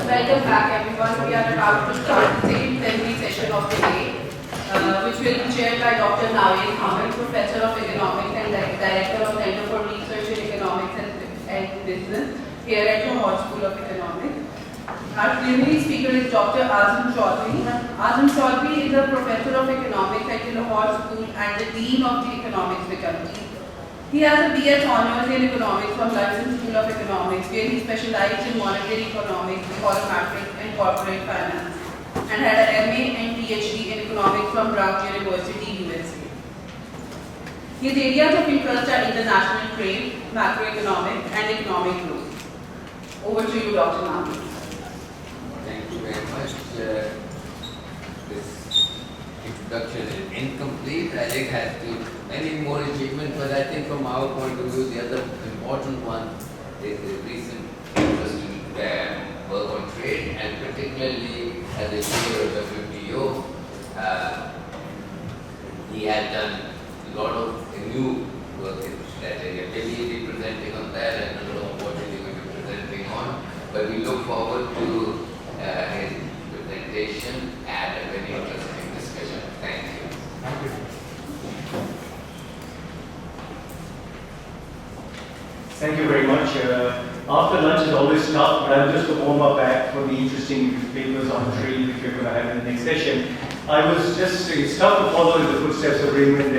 Welcome back everyone. We are about to start the second plenary session of the day, which will be chaired by Dr. Naveed Ahmed, Professor of Economics and Director of Center for Research in Economics and Business here at Lahore School of Economics. Our plenary speaker is Dr. Azam Chaudhry. Azam Chaudhry is a Professor of Economics at the Lahore School and the Dean of the Economics Faculty. He has a BS Honours in Economics from London School of Economics, where he specialized in monetary economics, econometrics, and corporate finance, and had an MA and PhD in economics from Brown University, USA. His areas of interest are international trade, macroeconomics, and economic growth. Over to you, Dr. Nami. Thank you very much. This introduction is incomplete. Alec has many more achievements, but I think from our point of view, the other important one is the recent interest in work on trade, and particularly as a chair of the WTO, he has done a lot of new work in that area. Maybe he'll be presenting on that, and I don't know what he will be presenting on, but we look forward to his presentation and a very interesting discussion. Thank you. Thank you. Thank you very much. After lunch is always tough, but I'll just warm up back for the interesting papers on trade which we're going to have in the next session. It's tough to follow in the footsteps of Raymond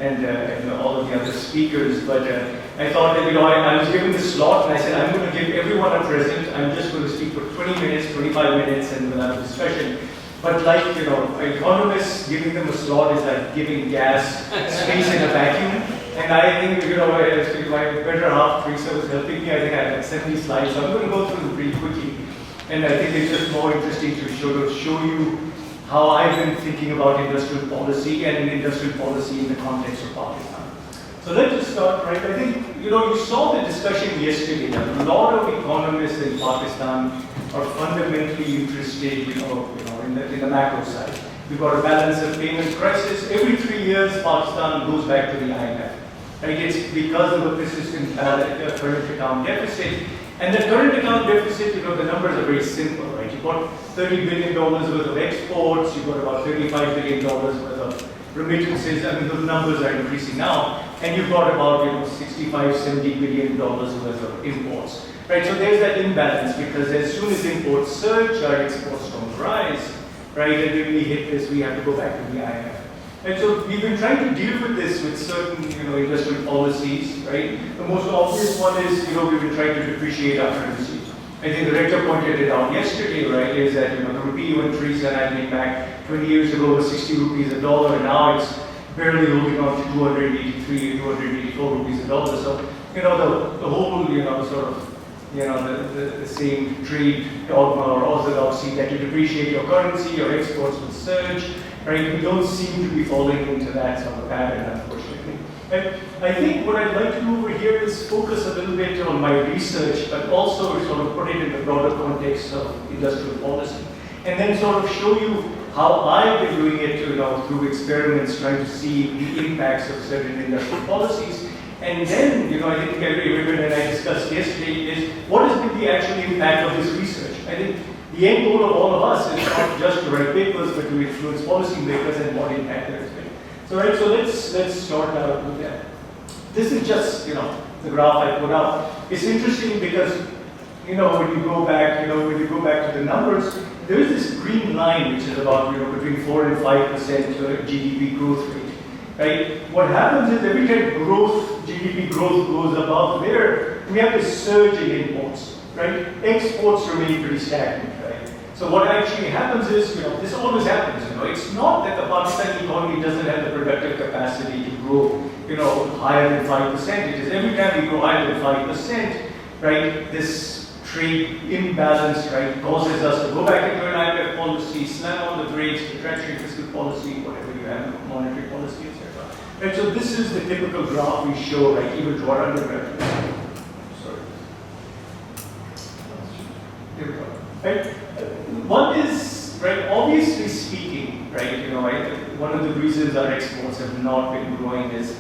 and all of the other speakers, but I thought that, I was given this slot and I said, I'm going to give everyone a present. I'm just going to speak for 20 minutes, 25 minutes, and we'll have a discussion. But like, economists, giving them a slot is like giving gas space in a vacuum. And I think, my better half, Teresa, was helping me. I think I had 70 slides, so I'm going to go through them pretty quickly. And I think it's just more interesting to show you how I've been thinking about industrial policy and industrial policy in the context of Pakistan. So let's just start, right? I think, you saw the discussion yesterday that a lot of economists in Pakistan are fundamentally interested, in the macro side. We've got a balance of payment crisis. Every 3 years, Pakistan goes back to the IMF. Right? It's because of a persistent current account deficit. And the current account deficit, the numbers are very simple, right? You've got $30 billion worth of exports, you've got about $35 billion worth of remittances. I mean, those numbers are increasing now. And you've got about, $65, $70 billion worth of imports. Right? So there's that imbalance, because as soon as imports surge, our exports don't rise. Right? And when we hit this, we have to go back to the IMF. And so we've been trying to deal with this with certain, industrial policies, right? The most obvious one is, we've been trying to depreciate our currency. I think the rector pointed it out yesterday, right? Is that, the rupee, when Teresa and I came back 20 years ago, was 60 rupees a dollar, and now it's barely holding on to 283, 284 rupees a dollar. So, the whole, the same trade dogma or orthodoxy that you depreciate your currency, your exports will surge, right? We don't seem to be falling into that sort of pattern, unfortunately. And I think what I'd like to do over here is focus a little bit on my research, but also sort of put it in the broader context of industrial policy. And then sort of show you how I've been doing it, through experiments, trying to see the impacts of certain industrial policies. And then, I think Raymond and I discussed yesterday is what has been the actual impact of this research. I think the end goal of all of us is not just to write papers, but to influence policymakers and what impact there has been. So let's start out with that. This is just, the graph I put out. It's interesting because, when you go back, to the numbers, there is this green line which is about, between 4 and 5% GDP growth rate. Right? What happens is every time GDP growth goes above there, we have this surge in imports, right? Exports remain pretty stagnant, right? So what actually happens is, this always happens, It's not that the Pakistani economy doesn't have the productive capacity to grow, higher than 5%. It is every time we grow higher than 5%, right? This trade imbalance, right, causes us to go back into an IMF policy, slam on the brakes, contractionary fiscal policy, whatever you have, monetary policy, etc. Right, so this is the typical graph we show, right, even to our undergraduates. Sorry. Here we go. Right? One is, right, obviously speaking, right, one of the reasons our exports have not been growing is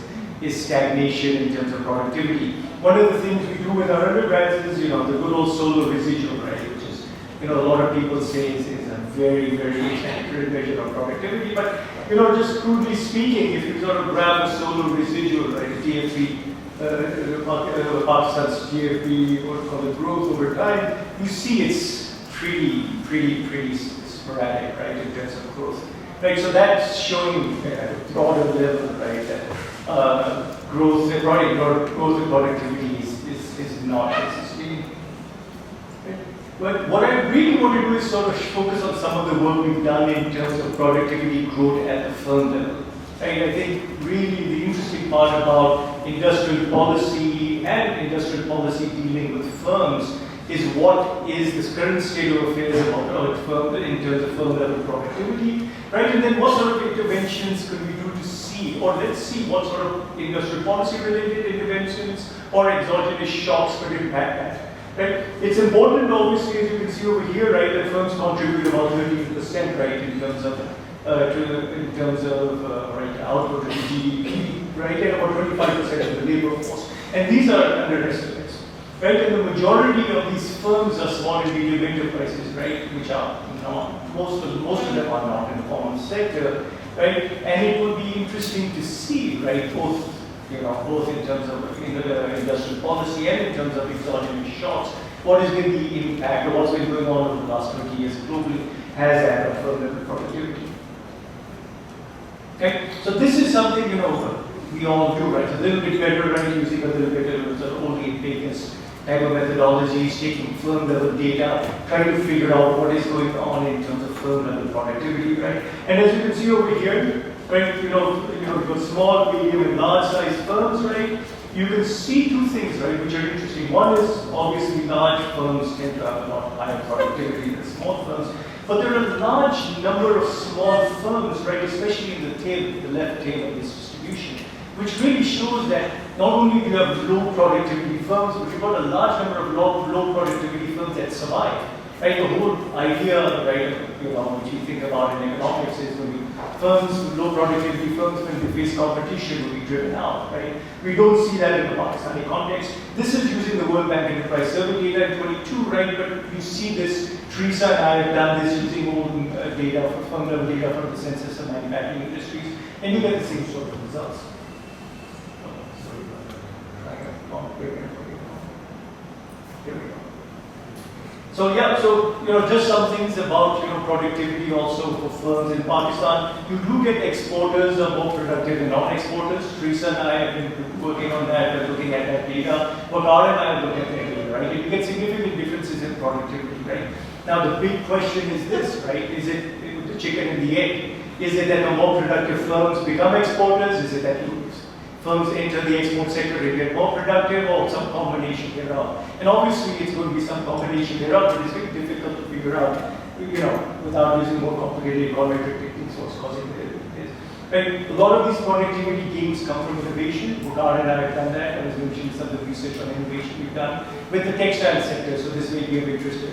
stagnation in terms of productivity. One of the things we do with our undergrads is, the good old solo residual, right, which is a lot of people say is a very, very accurate measure of productivity. But, just crudely speaking, if you sort of grab a solo residual, right, GFP, Pakistan's GFP, what we call the growth over time, you see it's pretty sporadic, right, in terms of growth. Right, so that's showing at a broader level, right, that growth and productivity is not existing. But what I really want to do is sort of focus on some of the work we've done in terms of productivity growth at the firm level. Right? I think really the interesting part about industrial policy and industrial policy dealing with firms is what is this current state of affairs about firm in terms of firm level productivity, right? And then what sort of interventions could we do to see, or let's see what sort of industrial policy related interventions or exogenous shocks could impact that. Right? It's important, obviously, as you can see over here, right, that firms contribute about 13%, right, in terms of right, output of the GDP, right, and about 25% of the labor force. And these are underestimates, right? And the majority of these firms are small and medium enterprises, right, which are not, most of them are not in the formal sector, right? And it would be interesting to see, right, both in terms of industrial policy and in terms of exogenous shocks, what has been the impact or what's been going on over the last 20 years globally has had on firm level productivity. Okay, so this is something we all do, right? A little bit better, right? Using a little bit of sort of only Vegas type of methodologies, taking firm level data, trying to figure out what is going on in terms of firm level productivity, right? And as you can see over here, right, for small, medium, and large size firms, right, you can see two things, right, which are interesting. One is obviously large firms tend to have a lot higher productivity than small firms, but there are a large number of small firms, right, especially in the left tail of this distribution, which really shows that not only do you have low productivity firms, but you've got a large number of low productivity firms that survive. Right, the whole idea, right, which you think about in economics is when firms, low productivity firms, when they face competition, will be driven out, right? We don't see that in the Pakistani context. This is using the World Bank Enterprise Survey data in 22, right? But you see this, Teresa and I have done this using old data, firm level data from the Census of Manufacturing Industries, and you get the same sort of results. Here we go. So yeah, just some things about productivity also for firms in Pakistan. You do get exporters are more productive than non-exporters. Teresa and I have been working on that, looking at that data. Wakar and I have looked at that data, right? You get significant differences in productivity, right? Now the big question is this, right? Is it the chicken and the egg? Is it that the more productive firms become exporters? Is it that firms enter the export sector and get more productive, or some combination thereof? And obviously it's going to be some combination thereof, but it's very difficult to figure out, without using more complicated econometric techniques what's causing this. Right? A lot of these productivity gains come from innovation. Wakar and I have done that. I was mentioning some of the research on innovation we've done with the textile sector, so this may be of interest to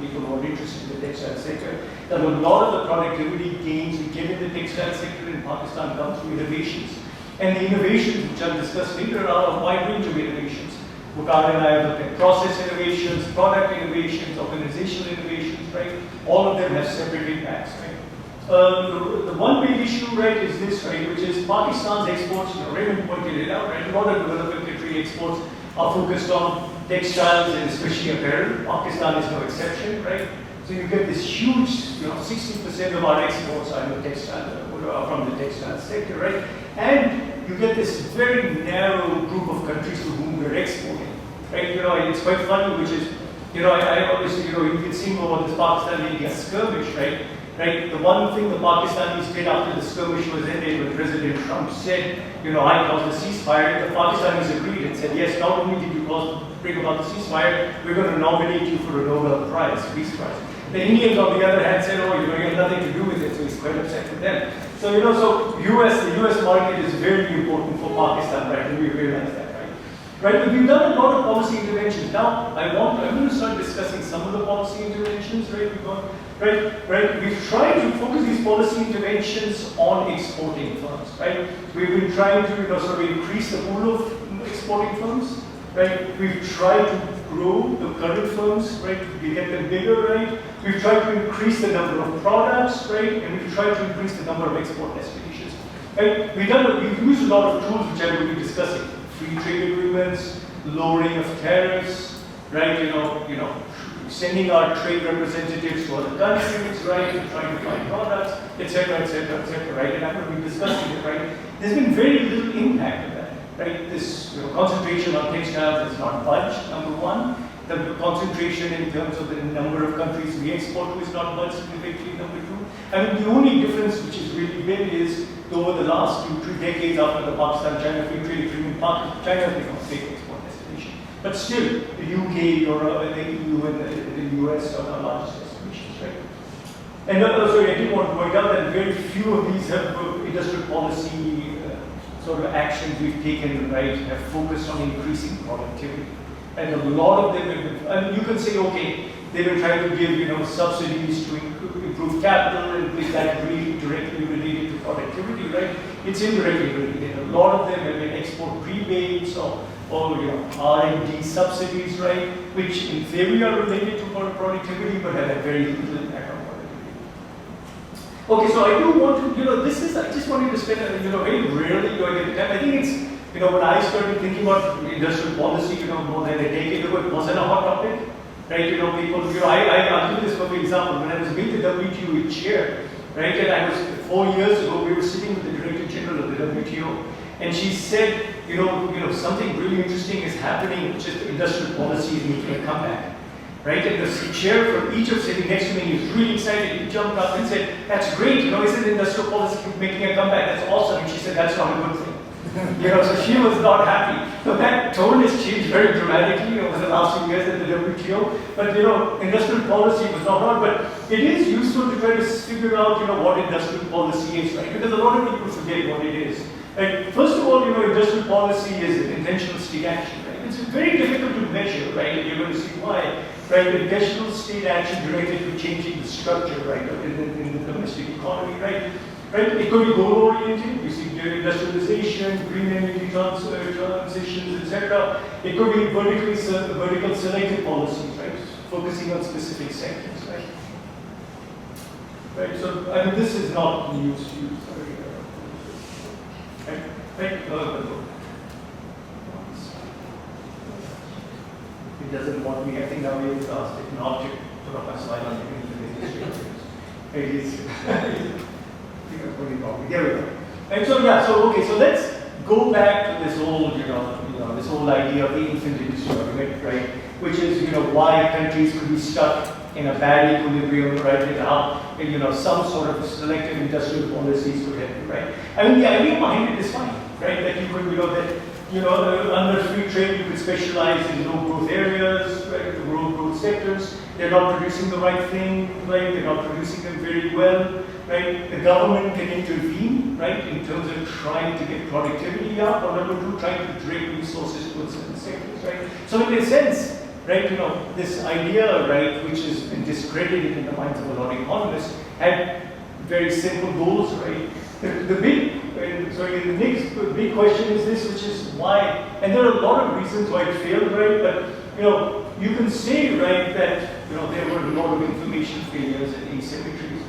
people who are interested in the textile sector. That a lot of the productivity gains we get in the textile sector in Pakistan come through innovations. And the innovations which I'll discuss later are a wide range of innovations. Wakar and I have looked at process innovations, product innovations, organizational innovations, right? All of them have separate impacts, right? The one big issue, right, is this, right, which is Pakistan's exports. Raymond pointed it out, right? A lot of developing country exports are focused on textiles and especially apparel. Pakistan is no exception, right? So you get this huge, 60% of our exports are in the from the textile sector, right? And you get this very narrow group of countries to whom we're exporting, right? It's quite funny, which is, I obviously, you can see more about this Pakistan-India skirmish, right? Right? The one thing the Pakistanis did after the skirmish was ended when President Trump said, I caused the ceasefire. The Pakistanis agreed and said, yes, not only did you bring about the ceasefire, we're going to nominate you for a Nobel Prize, Peace Prize. The Indians, on the other hand, said, you have nothing to do with it, so he's quite upset with them. So, the US market is very important for Pakistan, right? And we realize that, right? Right, but we've done a lot of policy interventions. Now, I'm going to start discussing some of the policy interventions, right? We've tried to focus these policy interventions on exporting firms, right? We've been trying to, sort of increase the pool of exporting firms, right? We've tried to grow the current firms, right? We get them bigger, right? We've tried to increase the number of products, right? And we've tried to increase the number of export destinations, right? We've used a lot of tools which I will be discussing: free trade agreements, lowering of tariffs, right? Sending our trade representatives to other countries, right? And trying to find products, etc., right? And I'm going to be discussing it, right? There's been very little impact of that. Right, this concentration on textiles has not budged, number one. The concentration in terms of the number of countries we export to is not budged significantly, number two. I mean, the only difference which is really big is over the last 2-3 decades after the Pakistan-China free trade agreement, China has become a big export destination. But still, the UK, Europe, the EU, and the US are our largest destinations, right? And sorry, I did want to point out that very few of these have industrial policy sort of actions we've taken, right, have focused on increasing productivity. And a lot of them have been, and you can say, okay, they've been trying to give, subsidies to improve capital, and is that really directly related to productivity, right? It's indirectly related. A lot of them have been export rebates or R&D subsidies, right, which in theory are related to productivity, but have a very little impact on productivity. Okay, so I do want to, I just wanted to spend, very rarely do I get the time. I think it's, when I started thinking about industrial policy, more than a decade ago, it wasn't a hot topic, right? People, I'll give this for example. When I was being the WTO chair, right, and I was 4 years ago, we were sitting with the Director General of the WTO, and she said, something really interesting is happening, which is industrial policy is making a comeback. Right, and the chair from Egypt sitting next to me, he was really excited. He jumped up and said, "That's great, isn't industrial policy making a comeback? That's awesome." And she said, "That's not a good thing." So she was not happy. So that tone has changed very dramatically over the last few years at the WTO. But industrial policy was not wrong. But it is useful to try to figure out, what industrial policy is, right? Because a lot of people forget what it is. Right? First of all, industrial policy is an intentional state action, right? It's very difficult to measure, right? And you're going to see why. Right, intentional state action directed to changing the structure, right, in the domestic economy, right? It could be goal-oriented. You see industrialization, green energy transitions, etc. It could be vertical selective policies, right, focusing on specific sectors, right? Right. So this is not news to you. Sorry. Right. It doesn't want me. I think now we have asked it not to put up a slide on the industry. It is. Here we go. And so so let's go back to this whole this whole idea of the infant industry argument, right? Which is why countries could be stuck in a bad equilibrium, right? And how some sort of selective industrial policies could help, right? The idea behind it is fine, right? That you could under free trade, you could specialize in low growth areas, right, low growth sectors. They're not producing the right thing, right? They're not producing them very well, right? The government can intervene, right, in terms of trying to get productivity up, or number two, trying to direct resources towards certain sectors, right? So in a sense, right, this idea, right, which has been discredited in the minds of a lot of economists, had very simple goals, right? The next big question is this, which is why, and there are a lot of reasons why it failed, right? But you can say, right, that there were a lot of information failures and asymmetries,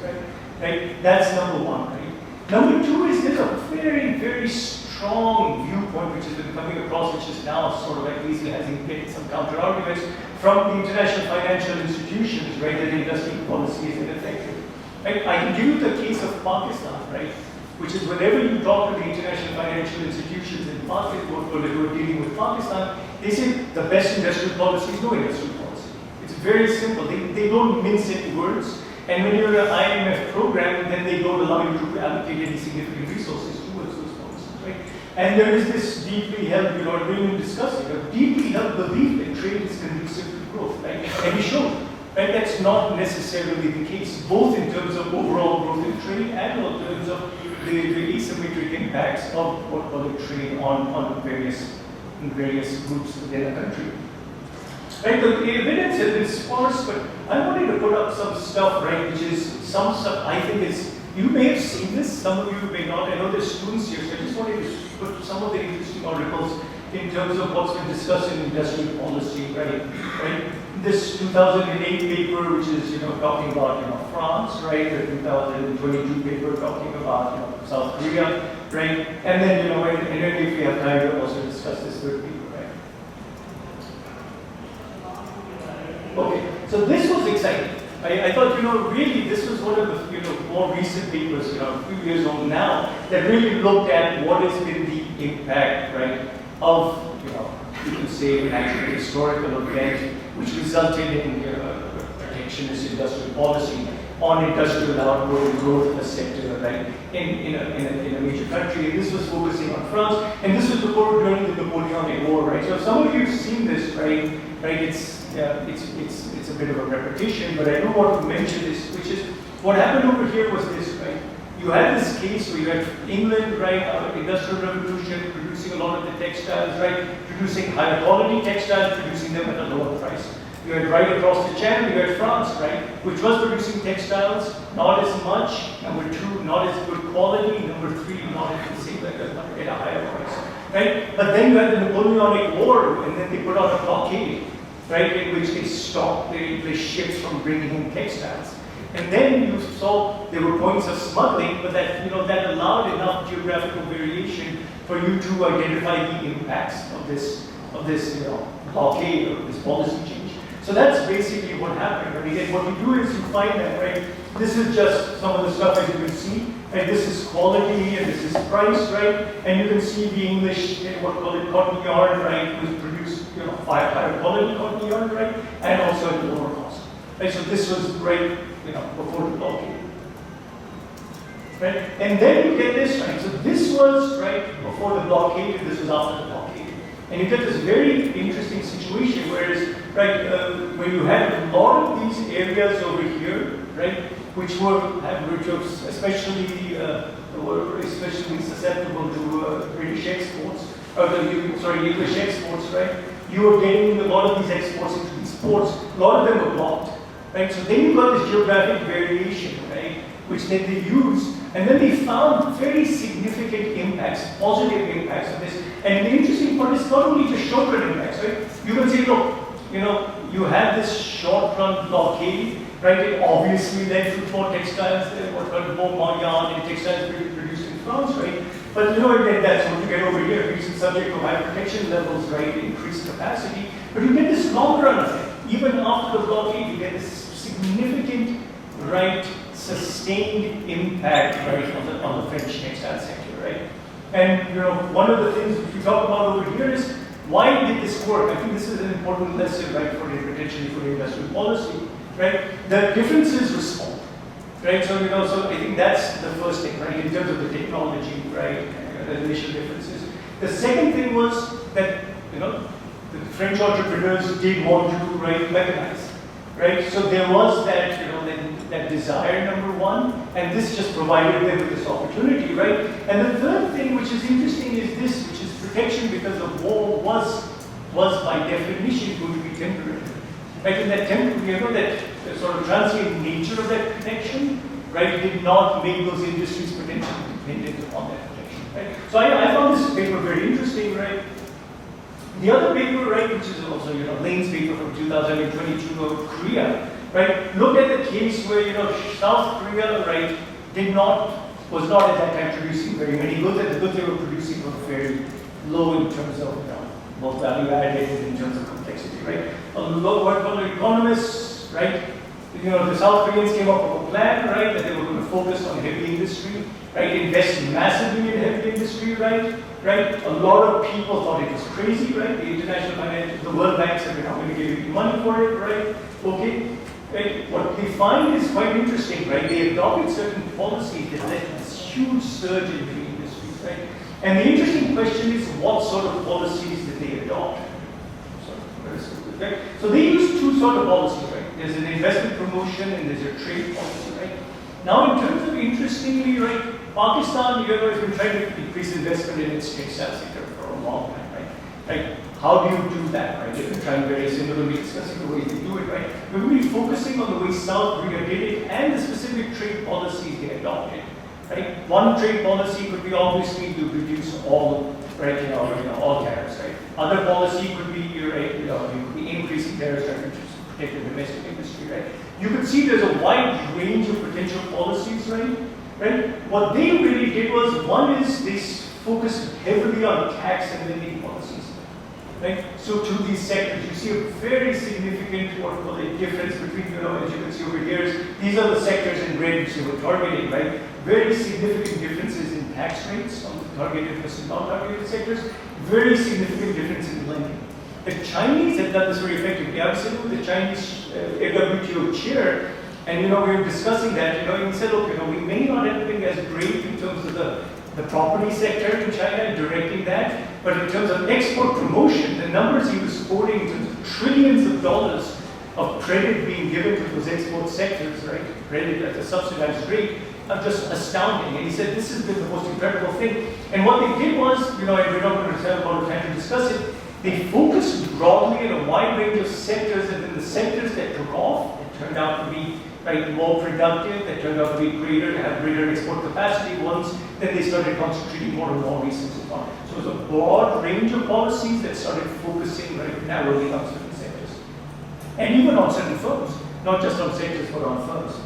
right? That's number one, right? Number two is there's a very, very strong viewpoint which has been coming across, which is now sort of at least having getting some counter arguments from the international financial institutions, right, that industrial policy is ineffective. Right? I can give you the case of Pakistan, right? Which is whenever you talk to the international financial institutions in Pakistan, who are dealing with Pakistan, they say the best industrial policy is no industrial policy. It's very simple. They don't mince any words. And when you're an IMF program, then they don't allow you to allocate any significant resources towards those policies, right? And there is this deeply held, we've discussing, a deeply held belief that trade is conducive to growth, right? And we showed. Right? That's not necessarily the case, both in terms of overall growth in trade and in terms of the asymmetric impacts of what call it trade on various groups within a country. Right? The evidence has been sparse, but I wanted to put up some stuff, right, which is some stuff I think is, you may have seen this, some of you may not. I know there's students here, so I just wanted to put some of the interesting articles in terms of what's been discussed in industrial policy, right? This 2008 paper, which is, talking about, France, right? The 2022 paper talking about, South Korea, right? And then, and then if we have time, we'll also discuss this third paper, right? Okay, so this was exciting. I thought, really this was one of the, more recent papers, a few years old now, that really looked at what has been the impact, right, of, you can say an actual historical event which resulted in protectionist industrial policy on industrial output and growth of the sector, right, in a major country. And this was focusing on France, and this was before during the Napoleonic War, right? So some of you have seen this, right? It's a bit of a repetition, but I do want to mention this, which is what happened over here was this, right? You had this case where you had England, right, industrial revolution, producing a lot of the textiles, right, producing higher quality textiles, producing them at a lower price. You had right across the channel, you had France, right, which was producing textiles, not as much, number two, not as good quality, number three, not at the same level, at a higher price, right? But then you had the Napoleonic War, and then they put out a blockade, right, in which they stopped the ships from bringing in textiles. And then you saw there were points of smuggling, but that that allowed enough geographical variation for you to identify the impacts of this blockade or this policy change. So that's basically what happened. Right? Again, what you do is you find that, right? This is just some of the stuff that you can see. Right? This is quality and this is price, right? And you can see the English, what we call it cotton yarn, right? Was produced, higher quality cotton yarn, right? And also at lower cost. Right? So this was right, before the blockade. Right? And then you get this, right? So this was right before the blockade, and this was after the blockade. And you get this very interesting situation, whereas, right, when you had a lot of these areas over here, right, which were especially susceptible to British exports, English exports, right? You were getting a lot of these exports into these ports. A lot of them were blocked, right? So then you got this geographic variation, right, which then they used, and then they found very significant impacts, positive impacts of this. And the interesting part is not only just short-run impacts, right? You can say, look, you had this short-run blockade, right? It obviously led to more textiles, more yarn and textiles produced in France, right? But again, that's what you get over here. It's subject to high protection levels, right? Increased capacity. But you get this long-run effect. Even after the blockade, you get this significant, right, sustained impact, right, on the French textile sector, right? And one of the things we talk about over here is why did this work? I think this is an important lesson, right, potentially for industrial policy, right? The differences respond, right? So so I think that's the first thing, right, in terms of the technology, right, the initial differences. The second thing was that the French entrepreneurs did want to mechanize, right? So there was that that desire, number one, and this just provided them with this opportunity, right? And the third thing, which is interesting, is this, which is protection because the war was by definition going to be temporary, right? And that that sort of transient nature of that protection, right, did not make those industries potentially dependent upon that protection, right? So I found this paper very interesting, right? The other paper, right, which is also Lane's paper from 2022 of Korea, right, looked at the case where South Korea, right, was not at that time producing very many goods, and the goods they were producing were very low in terms of both value added and in terms of complexity, right? A lot of economists, right, the South Koreans came up with a plan, right, that they were going to focus on heavy industry, right, invest massively in heavy industry, right? A lot of people thought it was crazy, right? The World Bank said we're not going to give you money for it, right? Okay. Right. What they find is quite interesting, right? They adopted certain policies that led to this huge surge in the industries, right? And the interesting question is, what sort of policies did they adopt? So they use two sort of policies, right? There's an investment promotion and there's a trade policy, right? Now, in terms of interestingly, right, Pakistan, has been trying to increase investment in its textile sector for a long time, right? How do you do that, right? They've been trying very similarly discussing the way they do it, right? We're really focusing on the way South Korea did it and the specific trade policies they adopted, right? One trade policy could be obviously to reduce all right? All tariffs, right? Other policy could be, right, you could be increasing tariffs to protect the domestic industry, right? You could see there's a wide range of potential policies, right? Right? What they really did was, one is they focused heavily on tax and lending policies, right? So to these sectors, you see a very significant what we call a difference between, as you can see over here, these are the sectors in red which they were targeting, right? Very significant differences in tax rates on the targeted versus non-targeted sectors, very significant difference in lending. The Chinese have done this very effectively. I was sitting with the Chinese WTO chair, and we were discussing that, he said, look, we may not have been as great in terms of the property sector in China and directing that, but in terms of export promotion, the numbers he was quoting in terms of trillions of dollars of credit being given to those export sectors, right? Credit at a subsidized rate, are just astounding. And he said this has been the most incredible thing. And what they did was, and we're not going to have a lot of time to discuss it, they focused broadly in a wide range of sectors, and then the sectors that took off, it turned out to be more productive, that turned out to be greater, to have greater export capacity ones, then they started concentrating more and more resources on. So it was a broad range of policies that started focusing very narrowly on certain sectors. And even on certain firms, not just on sectors, but on firms.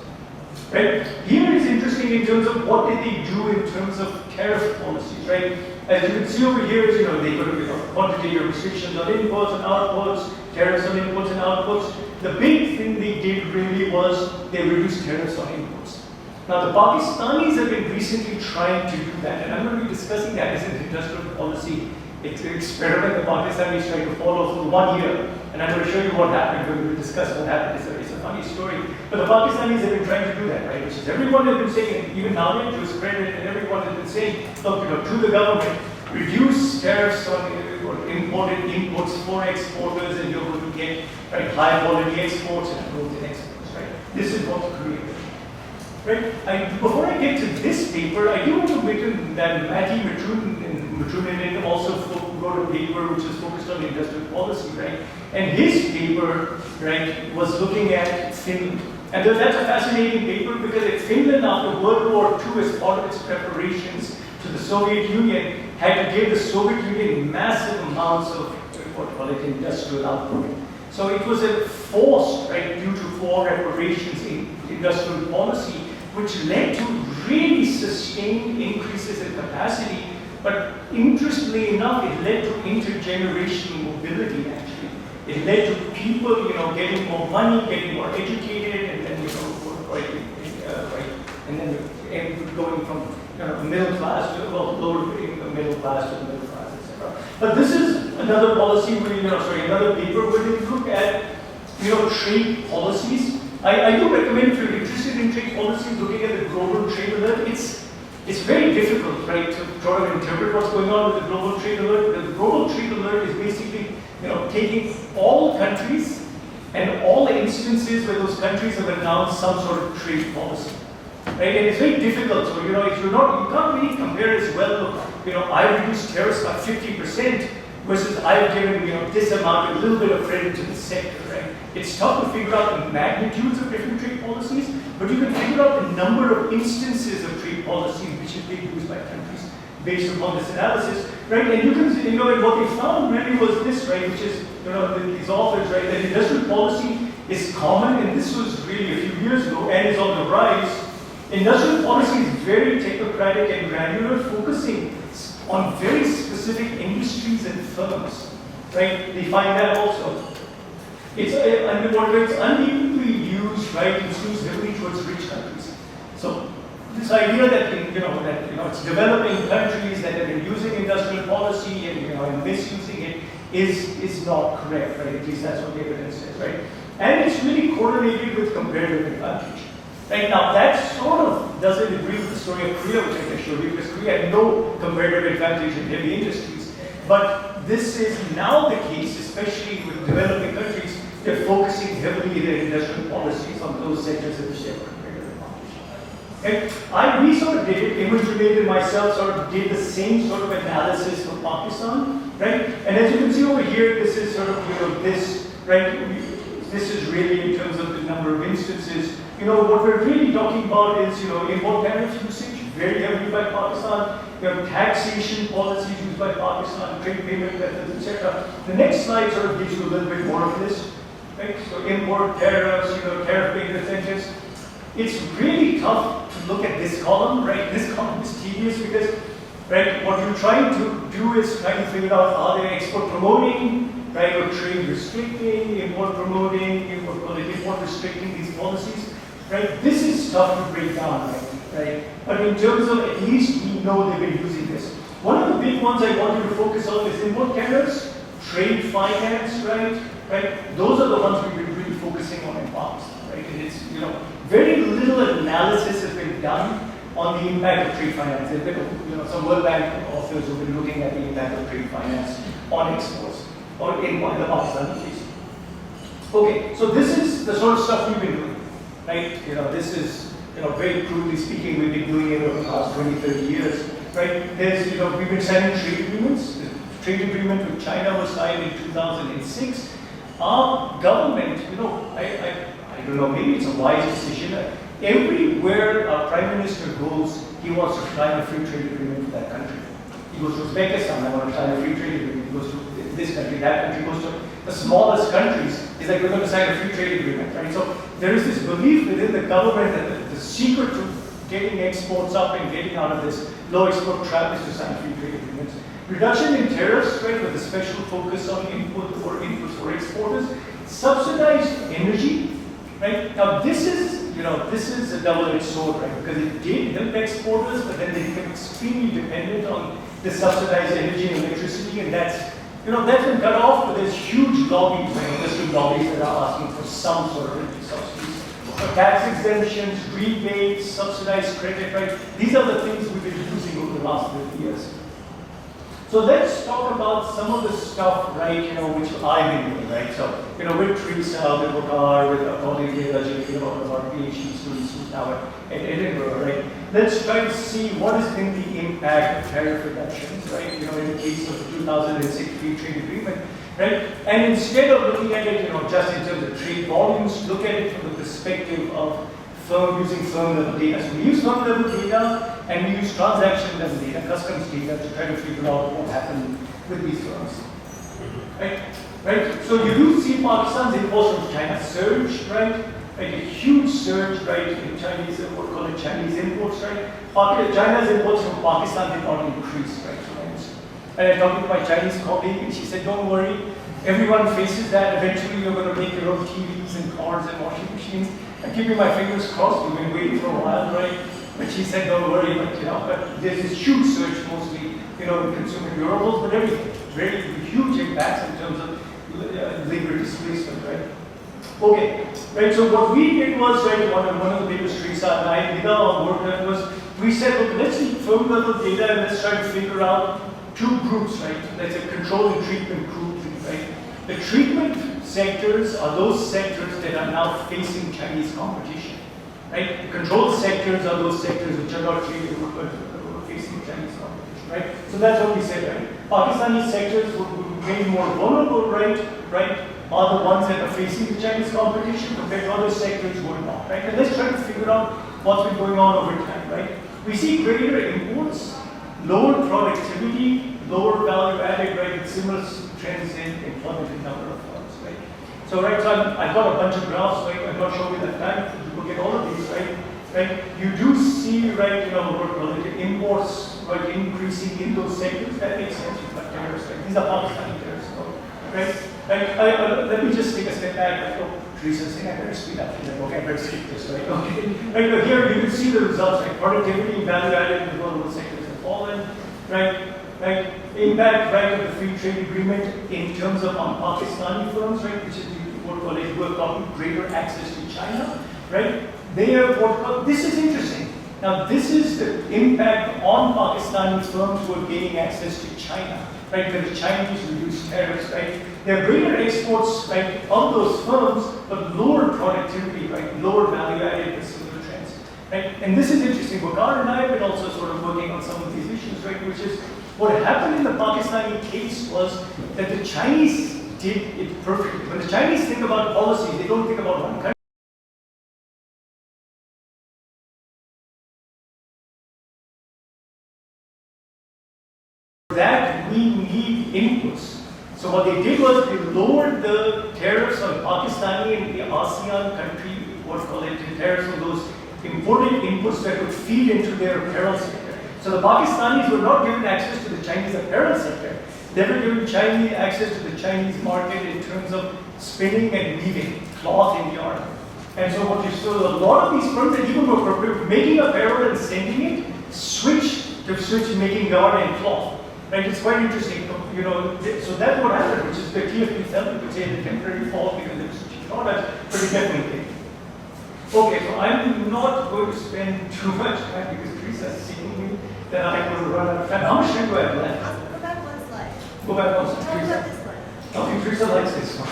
Right? Here is interesting in terms of what did they do in terms of tariff policies, right? As you can see over here, they could have quantitative restrictions on imports and outputs, tariffs on imports and outputs. The big thing they did really was they reduced tariffs on imports. Now the Pakistanis have been recently trying to do that, and I'm going to be discussing that as an industrial policy experiment the Pakistanis tried to follow for 1 year, and I'm going to show you what happened when we discuss what happened. It's a funny story, but the Pakistanis have been trying to do that, right? Which is everyone has been saying, even now to his credit, and everyone has been saying, look, to the government, reduce tariffs on imported inputs for exporters, and you're going to get high quality exports and growth in exports, right? This is what created. Right? Before I get to this paper, I do want to mention that Matty Matrunen also wrote a paper which is focused on industrial policy, right? And his paper, right, was looking at Finland. And that's a fascinating paper because Finland, after World War II, as part of its preparations to the Soviet Union, had to give the Soviet Union massive amounts of what we call it industrial output. So it was a forced, right, due to war reparations in industrial policy, which led to really sustained increases in capacity. But interestingly enough, it led to intergenerational mobility, actually. It led to people, getting more money, getting more educated, and then, and going from middle class to, lower middle class to the middle class, etc. But this is another policy, another paper where they look at, trade policies. I do recommend, if you're interested in trade policies, looking at the global trade alert. It's very difficult, right, to try to interpret what's going on with the global trade alert. The global trade alert is basically, taking all countries and all instances where those countries have announced some sort of trade policy, right? And it's very difficult. So, if you can't really compare as well. I reduced tariffs by 50% versus I've given, this amount, a little bit of credit to the sector, right? It's tough to figure out the magnitudes of different trade policies, but you can figure out the number of instances of trade policies which is being used by countries based upon this analysis, right? And you can see, and what they found really was this, right, which is, these authors, right, that industrial policy is common, and this was really a few years ago, and is on the rise. Industrial policy is very technocratic and granular, focusing on very specific industries and firms, right? They find that also. It's unevenly used, right? It's used heavily towards rich countries. So this idea that it's developing countries that have been using industrial policy and misusing it is not correct, right? At least that's what the evidence says, right? And it's really correlated with comparative advantage. Right now, that sort of doesn't agree with the story of Korea, which I can show you, because Korea had no comparative advantage in heavy industries. But this is now the case, especially with developing countries. They're focusing heavily in their industrial policies on those sectors that they have comparative advantage. Okay? We sort of did it, Image Related myself sort of did the same sort of analysis for Pakistan, right? And as you can see over here, this is sort of, this, right? This is really in terms of the number of instances. What we're really talking about is, import tariff usage very heavily by Pakistan. You have taxation policies used by Pakistan, trade payment methods, etc. The next slide sort of gives you a little bit more of this. Right? So import tariffs, tariff-based incentives. It's really tough to look at this column, right? This column is tedious because, right, what you're trying to do is trying to figure out, are they export promoting, right, or trade restricting, import promoting, import restricting these policies, right? This is tough to break down, right? But in terms of, at least we know they've been using this. One of the big ones I want you to focus on is import tariffs, trade finance, right? Those are the ones we've been really focusing on in Pakistan, right? And it's, very little analysis has been done on the impact of trade finance. There's been, some World Bank authors who've been looking at the impact of trade finance on exports, or in the Pakistan case. Okay, so this is the sort of stuff we've been doing, right? This is, very crudely speaking, we've been doing it over the past 20, 30 years, right? There's, we've been signing trade agreements. The trade agreement with China was signed in 2006. Our government, I don't know, maybe it's a wise decision. Everywhere our Prime Minister goes, he wants to sign a free trade agreement with that country. He goes to Uzbekistan, I want to sign a free trade agreement. He goes to this country, that country, goes to the smallest countries. He's like, we're going to sign a free trade agreement, right? So there is this belief within the government that the secret to getting exports up and getting out of this low export trap is to sign free trade agreements. Reduction in tariffs, right, with a special focus on inputs for exporters. Subsidized energy, right? Now this is a double-edged sword, right? Because it did help exporters, but then they became extremely dependent on the subsidized energy and electricity, and that's been cut off. But there's huge lobbies, right? Industry lobbies that are asking for some sort of energy subsidies. So tax exemptions, rebates, subsidized credit, right? These are the things we've been using over the last 30 years. So let's talk about some of the stuff, right, which I've been doing, right? So, with Teresa, with Wakar, with a colleague here, one of our PhD students who's now at Edinburgh, right? Let's try to see what has been the impact of tariff reductions, right? In the case of the 2006 free trade agreement, right? And instead of looking at it, just in terms of trade volumes, look at it from the perspective of using firm level data. So we use firm level data and we use transaction level data, customs data to try to figure out what happened with these firms. Right? So you do see Pakistan's imports from China surge, right? A huge surge, right, in Chinese, what we call it Chinese imports, right? China's imports from Pakistan did not increase, right? And I talked to my Chinese colleague and she said, don't worry, everyone faces that. Eventually you're going to make your own TVs and cars and washing machines. I'm keeping my fingers crossed. We've been waiting for a while, right? But she said, don't worry, but there's this huge surge mostly, in consumer durables, but everything. Very huge impacts in terms of labor displacement, right? Okay, right, so what we did was, right, one of the papers Teresa and I did our work on was, we said, look, let's see firm level data and let's try to figure out two groups, right? Let's say control and treatment group, right? The treatment sectors are those sectors that are now facing Chinese competition, right? The controlled sectors are those sectors which are not treated facing Chinese competition, right? So that's what we said, right? Pakistani sectors would remain more vulnerable, right? Are the ones that are facing the Chinese competition compared to other sectors who are not, right? And let's try to figure out what's been going on over time, right? We see greater imports, lower productivity, lower value added, right? And similar trends in employment in number of firms, right? So, right, so I've got a bunch of graphs, right? I'm not sure we have time to look at all of these, right? You do see, right, imports, right, increasing in those sectors. That makes sense. You've got tariffs, right? These are Pakistani tariffs, right? Let me just take a step back. Teresa's saying I better speed up. Okay, I better skip this, right? Okay. Right, but here you can see the results, right? Productivity, value added in the vulnerable sectors have fallen, right? Impact, right, of the free trade agreement in terms of on Pakistani firms, right, which is what we were talking greater access to China, right? They are this is interesting. Now, this is the impact on Pakistani firms who are gaining access to China, right? The Chinese reduced tariffs, right? There are greater exports, right, of those firms, but lower productivity, right? Lower value added with similar trends, right? And this is interesting. Wakar and I have been also sort of working on some of these issues, right? Which is what happened in the Pakistani case was that the Chinese did it perfectly. When the Chinese think about policy, they don't think about one country. what they did was they lowered the tariffs on Pakistani and the ASEAN country, what's called it, tariffs on those imported inputs that would feed into their apparel sector. So the Pakistanis were not given access to the Chinese apparel sector. They were given Chinese access to the Chinese market in terms of spinning and weaving, cloth and yarn. And so what you saw, a lot of these firms that even were making apparel and sending it, switched to making yarn and cloth. Right? It's quite interesting. You know, so that's what happened, which is the TFP felt, you could say, the temporary fall because it was such a product, but it definitely did. Okay, so I'm not going to spend too much time because Teresa's seeing me, then I will run out of time. How much time do I have left? Go back one slide. Go back one slide. How Teresa. about this one? Okay, Teresa likes this one.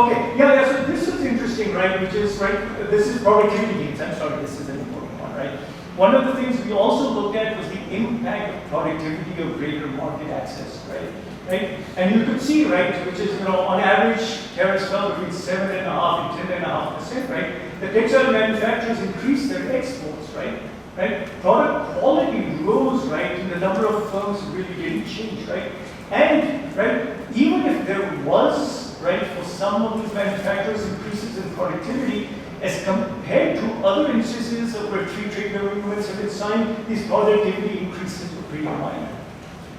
Okay, yeah, so this is interesting, right, which is, right, this is productivity gains. I'm sorry, this is an important one, right? One of the things we also looked at was the impact of productivity of greater market access, right? And you could see, right, which is, you know, on average, tariffs fell between 7.5% and 10.5%, right? The textile manufacturers increased their exports, right? Product quality rose, right, and the number of firms really didn't change, right? And, right, even if there was, right, for some of these manufacturers increases in productivity, as compared to other instances of where free trade agreements have been signed, these productivity increases were pretty minor.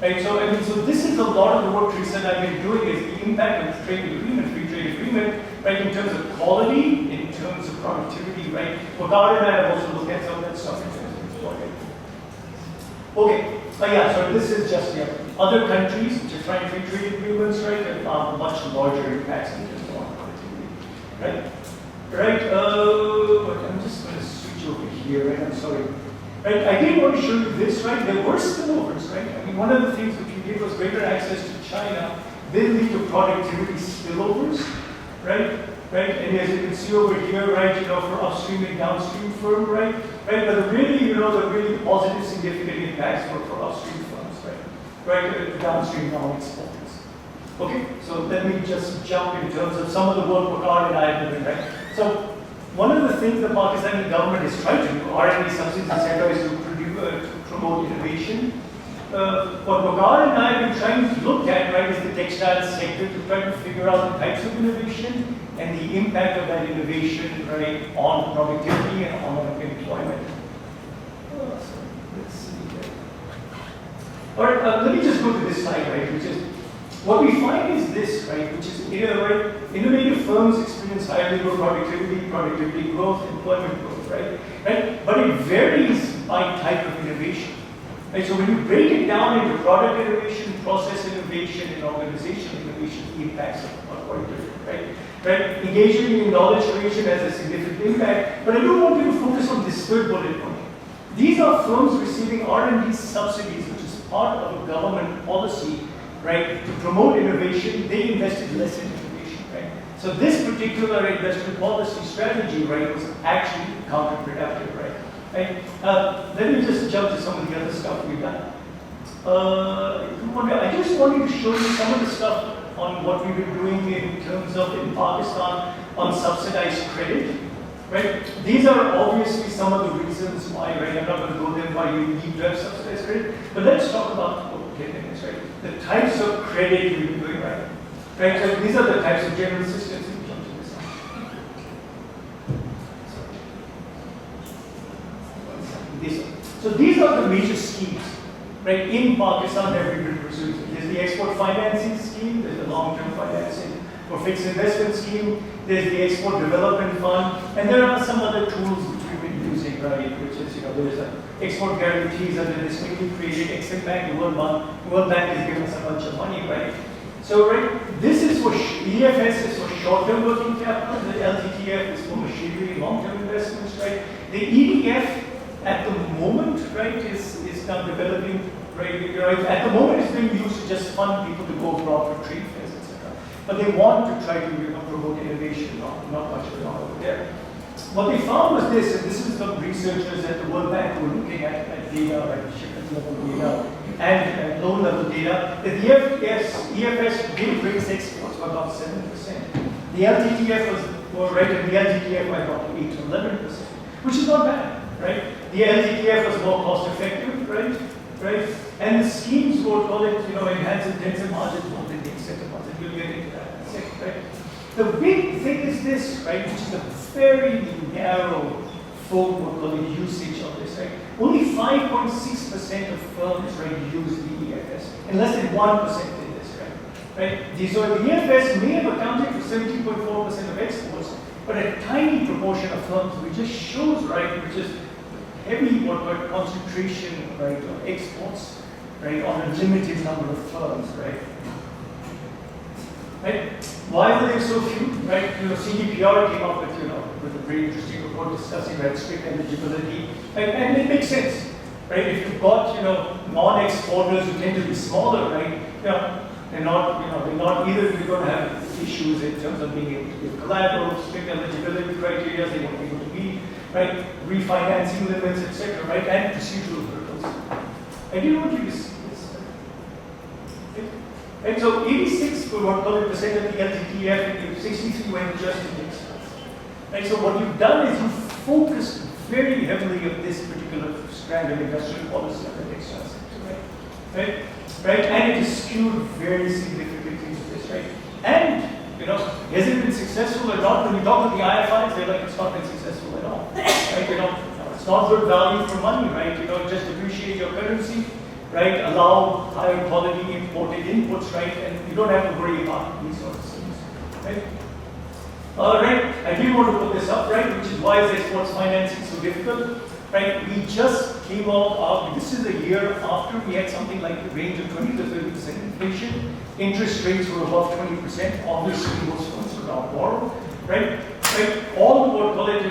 Right, so I mean, so this is a lot of the work Teresa and I have been doing is the impact of trade agreement, free trade agreement, right, in terms of quality, in terms of productivity, right? Wakar and I have also looked at some of that stuff in terms of employment. Okay, yeah, so this is just other countries which are trying free trade agreements, right, have found much larger impacts in terms of productivity, right? Right, but I'm just going to switch over here, right? I'm sorry. Right, I did want to show you this, right? There were spillovers, right? I mean, one of the things which we did was greater access to China did lead to productivity spillovers, right? And as you can see over here, right, you know, for upstream and downstream firm, right? But really, you know, the really positive, significant impacts were for upstream firms, right? The downstream non-exporters. Okay, so let me just jump in terms of some of the work Wakar and I have been doing, right? So one of the things the Pakistani government is trying to do, R&D subsidies, etc., is to promote innovation. What Wakar and I have been trying to look at, right, is the textile sector to try to figure out the types of innovation and the impact of that innovation, right, on productivity and on employment. So let's see here. All right, let me just go to this slide, right, which is what we find is this, right, which is, right, innovative firms experience higher labor productivity growth, employment growth, right? But it varies by type of innovation. Right? So when you break it down into product innovation, process innovation, and organizational innovation, the impacts are quite different, right? Engaging in knowledge creation has a significant impact, but I do want you to focus on this third bullet point. These are firms receiving R&D subsidies, which is part of a government policy, right, to promote innovation. They invested less in innovation, right? So this particular investment policy strategy, right, was actually counterproductive, right? Let me just jump to some of the other stuff we've done. I just wanted to show you some of the stuff on what we've been doing in terms of in Pakistan on subsidized credit, right? These are obviously some of the reasons why, right? I'm not going to go there why you need to have subsidized credit, but let's talk about right? The types of credit we've been doing, right? So these are the types of general assistance. So these are the major schemes, right, in Pakistan that we've been pursuing. There's the export financing scheme, there's the long-term financing for fixed investment scheme, there's the export development fund, and there are some other tools which we've been using, right, which is, you know, there's export guarantees under this newly created Exim Bank. The World Bank is giving us a bunch of money, right? So, right, this is for EFS is for short-term working capital. The LTTF is for machinery and long-term investments, right? The EDF at the moment, right, is now developing, right? At the moment, it's being used to just fund people to go abroad for trade fairs, etc. But they want to try to, you know, promote innovation. Not much going on over there. What they found was this, and this is some researchers at the World Bank who were looking at data, like shipment level data and loan level data, that the EFS did raise exports by about 7%. The LTTF was more right, and the LTTF by about 8 to 11%, which is not bad, right? The LTTF was more cost effective, right? And the schemes were called it, you know, enhanced intensive margins, more than the incentive we'll get into that in a second, right? The big thing is this, right, which is a very narrow usage of this, right? Only 5.6% of firms, right, use the EFS, and less than 1% in this, right? So the EFS may have accounted for 17.4% of exports, but a tiny proportion of firms, which just shows, right, which is heavy concentration, right, of exports, right, on a limited number of firms, right? Right? Why were there so few? Right? CDPR came up with a very interesting report discussing right, strict eligibility, and it makes sense, right? If you've got non-exporters who tend to be smaller, right? They're not either going to have issues in terms of being able to give collateral, strict eligibility criteria, they won't be able to meet, right? Refinancing limits, etc., right? And procedural hurdles. I didn't want you to see this. And so 86% of the LTTF and 63 went just in exports. Right? So what you've done is you've focused very heavily on this particular strand of industrial policy on the textile sector, right? Right? And it is skewed very significantly to this, right? And, has it been successful or not? When you talk to the IFIs, they're like, it's not been successful at all. Right? It's not good value for money, right? Just appreciate your currency, right? Allow higher quality imported inputs, right? And you don't have to worry about these sorts of things, right? All right, I did want to put this up, right? Which is why is exports financing so difficult, right? We just came out, this is a year after we had something like the range of 20 to 30% inflation. Interest rates were above 20%. Obviously, most firms could not borrow, right? All what call it,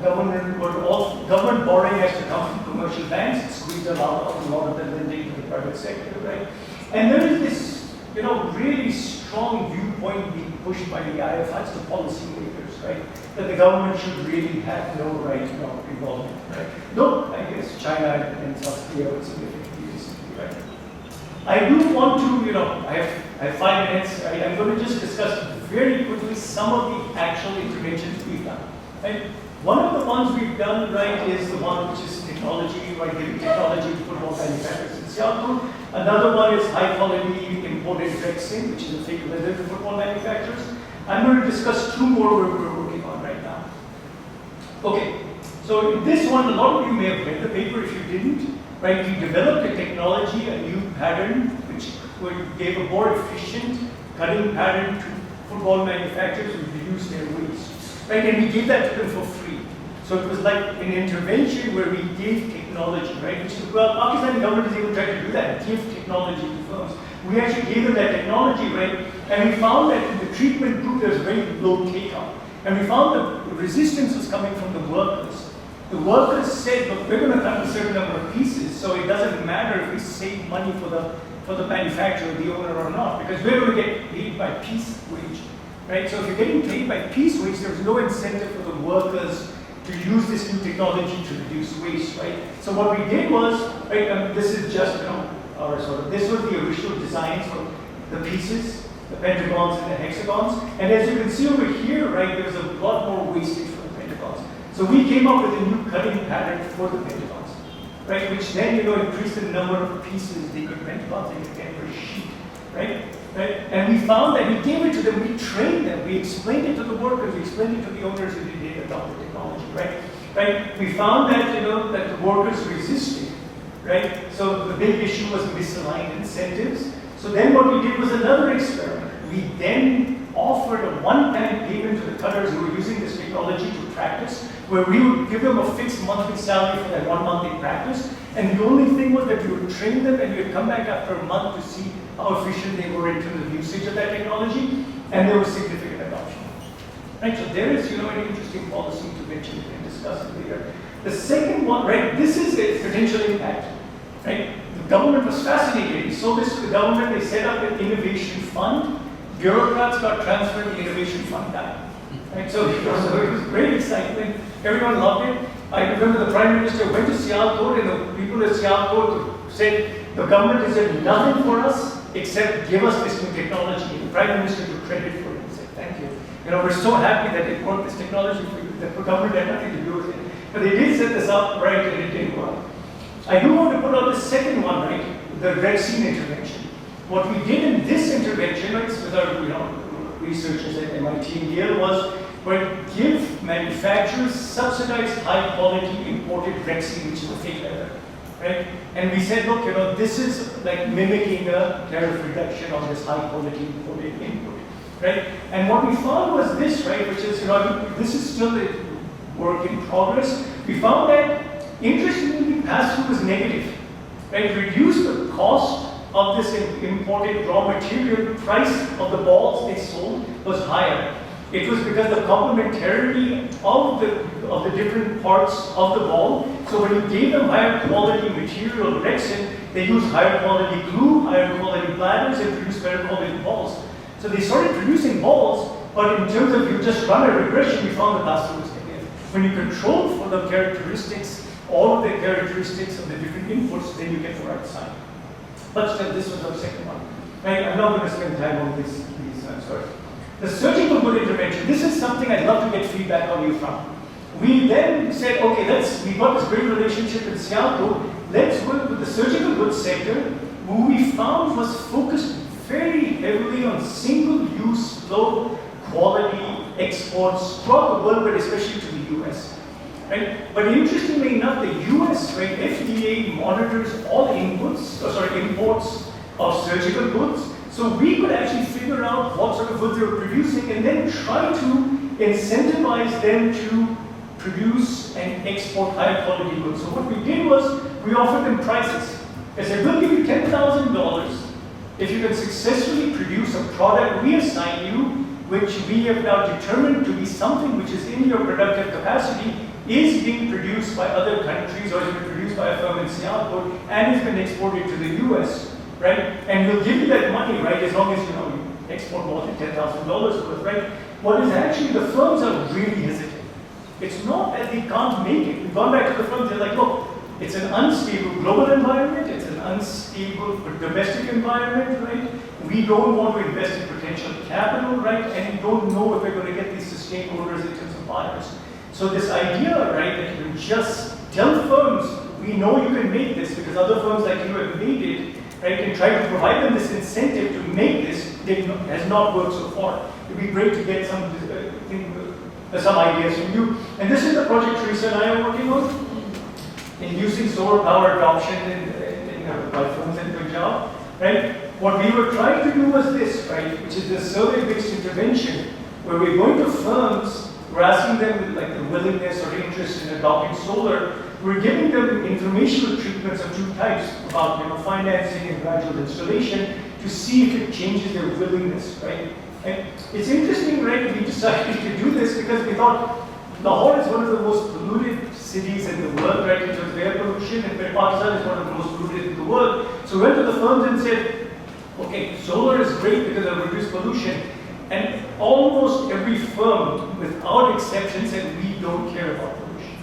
government borrowing has to come from commercial banks. It squeezed a lot of the lending to the private sector, right? And there is this, really strong viewpoint being pushed by the IFIs to policymakers, right? That the government should really have no right involvement, right? Though I guess China and South Korea would significantly disagree, right? I do want to, I have 5 minutes, right? I'm going to just discuss very quickly some of the actual interventions we've done, right? One of the ones we've done, right, is the one which is technology, right, giving technology to football manufacturers in Seattle. Another one is high quality imported Rexing, which is a fake leather to football manufacturers. I'm going to discuss 2 more we're working on right now. Okay, so in this one, a lot of you may have read the paper. If you didn't, right, we developed a technology, a new pattern, which gave a more efficient cutting pattern to football manufacturers who reduce their waste, right? And we gave that to them for free. So it was like an intervention where we gave technology, right? Which is, well, Pakistani government is even trying to do that, give technology to firms. We actually gave them that technology, right? And we found that in the treatment group, there's very low take-up. And we found that the resistance was coming from the workers. The workers said, look, we're going to cut a certain number of pieces, so it doesn't matter if we save money for the manufacturer, the owner or not, because we're going to get paid by piece wage, right? So if you're getting paid by piece wage, there's no incentive for the workers to use this new technology to reduce waste, right? So what we did was, right, this is just, this was the original designs for the pieces, the pentagons and the hexagons, and as you can see over here, right, there's a lot more wastage for the pentagons. So we came up with a new cutting pattern for the pentagons, right, which then, increased the number of pieces they could pentagons they could get per sheet, right? And we found that we gave it to them, we trained them, we explained it to the workers, we explained it to the owners who did adopt the technology, right? We found that, that the workers resisted, right? So the big issue was misaligned incentives. So then what we did was another experiment. We then offered a one-time payment to the cutters who were using this technology to practice, where we would give them a fixed monthly salary for that 1 month they practiced. And the only thing was that we would train them and we would come back after a month to see how efficient they were in terms of usage of that technology, and there was significant adoption. Right, so there is, an interesting policy intervention we can discuss it later. The second one, right, this is a potential impact, right? The government was fascinated. He sold this to the government, they set up an innovation fund. Bureaucrats got transferred, the innovation fund died. Right, so it was great excitement. Everyone loved it. I remember the Prime Minister went to Sialkot and the people at Sialkot said, the government has done nothing for us except give us this new technology. And the Prime Minister took credit for it and said, thank you. We're so happy that it worked this technology for you, that the government had nothing to do with it. But they did set this up, right, and it did work. I do want to put out the second one, right, the Red Sea intervention. What we did in this intervention, right, with our researchers at MIT and Yale, was give manufacturers subsidized high quality imported Rexine, which is a fake leather. Right? And we said, look, this is like mimicking a tariff reduction on this high quality imported input. Right? And what we found was this, right, which is, this is still a work in progress. We found that interestingly, pass-through was negative. Right? Reduced the cost of this imported raw material, price of the balls they sold was higher. It was because the complementarity of the different parts of the ball. So when you gave them higher quality material, Rexine, they used higher quality glue, higher quality bladders, and produced better quality balls. So they started producing balls, but in terms of you just run a regression, we found the pass-through was negative. When you control for the characteristics, all of the characteristics of the different inputs, then you get the right sign. But still, this was our second one. Right? I'm not going to spend time on these sorry. The surgical good intervention, this is something I'd love to get feedback on you from. We then said, okay, we got this great relationship in Seattle, let's work with the surgical goods sector, who we found was focused very heavily on single-use, low-quality exports throughout the world, but especially to the US. Right? But interestingly enough, the US, right, FDA monitors all imports of surgical goods. So we could actually figure out what sort of goods they were producing and then try to incentivize them to produce and export higher quality goods. So what we did was we offered them prices. I said, we'll give you $10,000 if you can successfully produce a product we assign you, which we have now determined to be something which is in your productive capacity, is being produced by other countries or is being produced by a firm in Seattle and has been exported to the US. Right? And we'll give you that money, right, as long as you export more than $10,000 worth, right? What is actually, the firms are really hesitant. It's not that they can't make it. We've gone back to the firms, they're like, look, it's an unstable global environment, it's an unstable domestic environment, right? We don't want to invest in potential capital, right? And we don't know if we're going to get these sustained orders in terms of buyers. So this idea, right, that you can just tell firms, we know you can make this because other firms like you have made it, right, and try to provide them this incentive to make this, has not worked so far. It would be great to get some ideas from you. And this is the project Teresa and I are working on, inducing solar power adoption by firms in Punjab. Right? What we were trying to do was this, right, which is the survey-based intervention, where we're going to firms, we're asking them like the willingness or interest in adopting solar. We're giving them informational treatments of two types about financing and gradual installation to see if it changes their willingness, right? And it's interesting, right? We decided to do this because we thought Lahore is one of the most polluted cities in the world, right? In terms of air pollution, and Pakistan is one of the most polluted in the world. So we went to the firms and said, okay, solar is great because of reduced pollution. And almost every firm, without exception, said we don't care about pollution.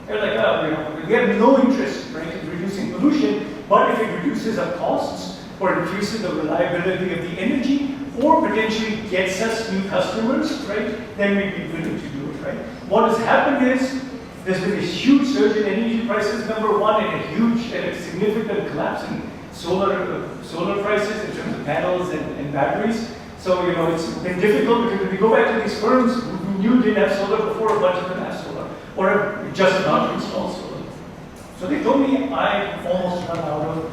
They're like, we have no interest, right, in reducing pollution, but if it reduces our costs or increases the reliability of the energy or potentially gets us new customers, right, then we'd be willing to do it, right? What has happened is there's been a huge surge in energy prices, number one, and a significant collapse in solar prices in terms of panels and batteries. So, it's been difficult because when we go back to these firms who knew didn't have solar before, a bunch of them have solar, or have just about to install solar. So they told me I've almost run out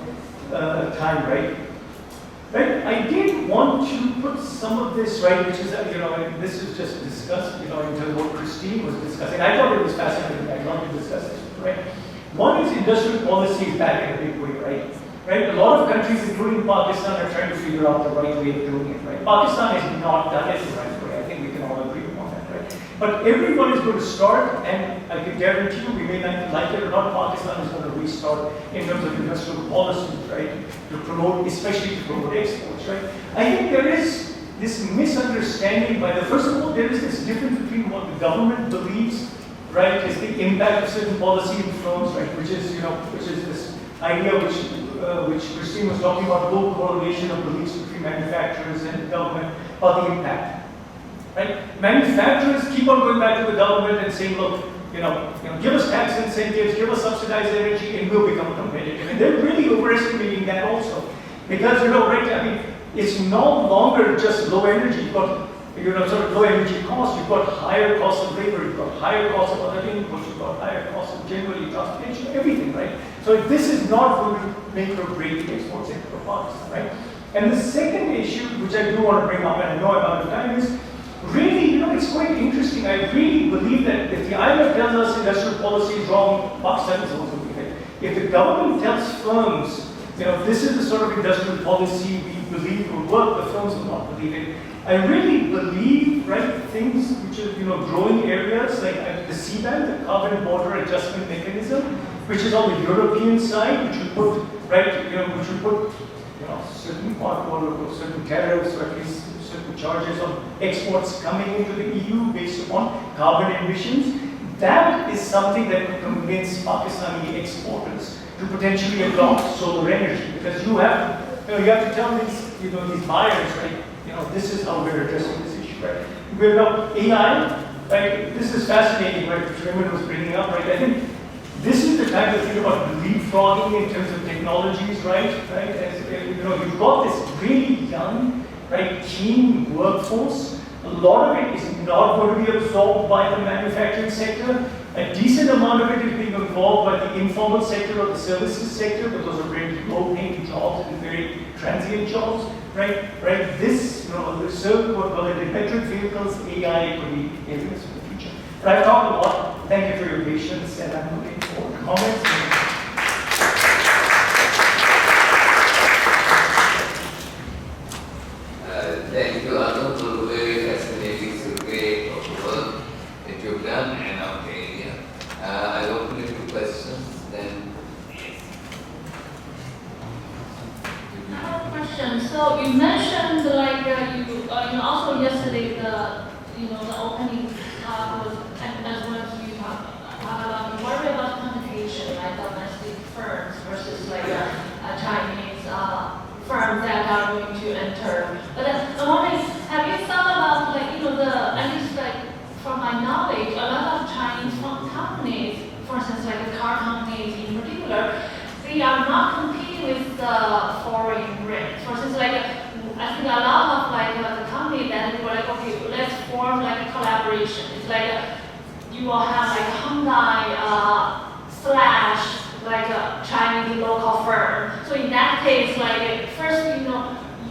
of time, right? Right? I did want to put some of this, right, which is, and this is just discussed, in terms of what Christine was discussing. I thought it was fascinating. I'd love to discuss this, right? One is industrial policy is back in a big way, right? Right? A lot of countries, including Pakistan, are trying to figure out the right way of doing it, right? Pakistan has not done it the right way. I think we can all agree on that, right? But everyone is going to start, and I can guarantee you, we may not like it or not, Pakistan is going to restart in terms of industrial policies, right? To promote, especially to promote exports, right? I think there is this misunderstanding first of all, there is this difference between what the government believes, right, is the impact of certain policy in firms, right, which is this idea which Christine was talking about, low correlation of beliefs between manufacturers and government about the impact. Right? Manufacturers keep on going back to the government and saying, look, give us tax incentives, give us subsidized energy, and we'll become competitive. And they're really overestimating that also. Because, right, I mean, it's no longer just low energy, you've got, sort of low energy cost, you've got higher cost of labor, you've got higher cost of other inputs, you've got higher cost of generally transportation, everything, right? So this is not going to make or break the export sector of Pakistan, right? And the second issue, which I do want to bring up, and I know I'm out of time, is really, it's quite interesting. I really believe that if the IMF tells us industrial policy is wrong, Pakistan is also doing it. If the government tells firms, this is the sort of industrial policy we believe will work, the firms will not believe it. I really believe, right, things which are, growing areas like the CBAM, the Carbon Border Adjustment Mechanism, which is on the European side, which will put, right, which will put, certain part or certain tariffs or at least certain charges on exports coming into the EU based upon carbon emissions. That is something that will convince Pakistani exporters to potentially adopt solar energy, because you have to tell these, these buyers, right, this is how we're addressing this issue, right? We're now AI, right? This is fascinating, right? Which Raymond was bringing up, right? I think this is the time to think about leapfrogging in terms of technologies, right? As, you've got this really young, right, keen workforce. A lot of it is not going to be absorbed by the manufacturing sector. A decent amount of it is being absorbed by the informal sector or the services sector, but those are very low-paying jobs and very transient jobs, right? This, the serve what call it electric vehicles, AI could be areas for the future. But I've talked a lot. Thank you for your patience, and I'm looking for comments. Thank you, Azam, for the very fascinating survey of the work that you've done and of the area. I'll open it to questions, then. I have a question. So you mentioned like also yesterday the opening was as well as you talk about you worry about competition, like domestic firms versus like Chinese firms that are going to enter. But I'm wondering, have you thought about like at least like from my knowledge, a lot of Chinese companies, for instance like the car companies in particular, they are not competing with the foreign brands. For instance, like I think a lot of like the company that they were like, okay, let's form like a collaboration. It's like you will have like Hyundai slash like a Chinese local firm. So in that case, like first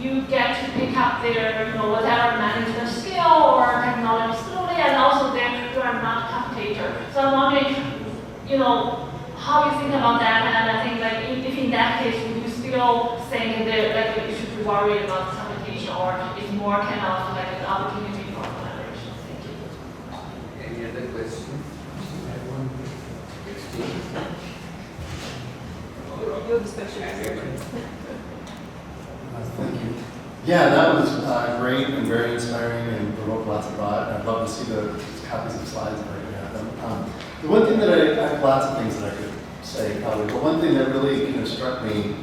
you get to pick up their whatever management skill or technology slowly, and also you are not competitor. So I'm wondering, how you think about that, and I think like if in that case, would you still think that like you should be worried about competition, or it's more kind of like an opportunity for collaboration? Thank you. Any other questions? Your discussion. Thank you. Yeah, that was great and very inspiring and provoked lots of thought. I'd love to see the copies of slides if I could have them. The one thing that I have lots of things that I could say probably, but one thing that really kind of struck me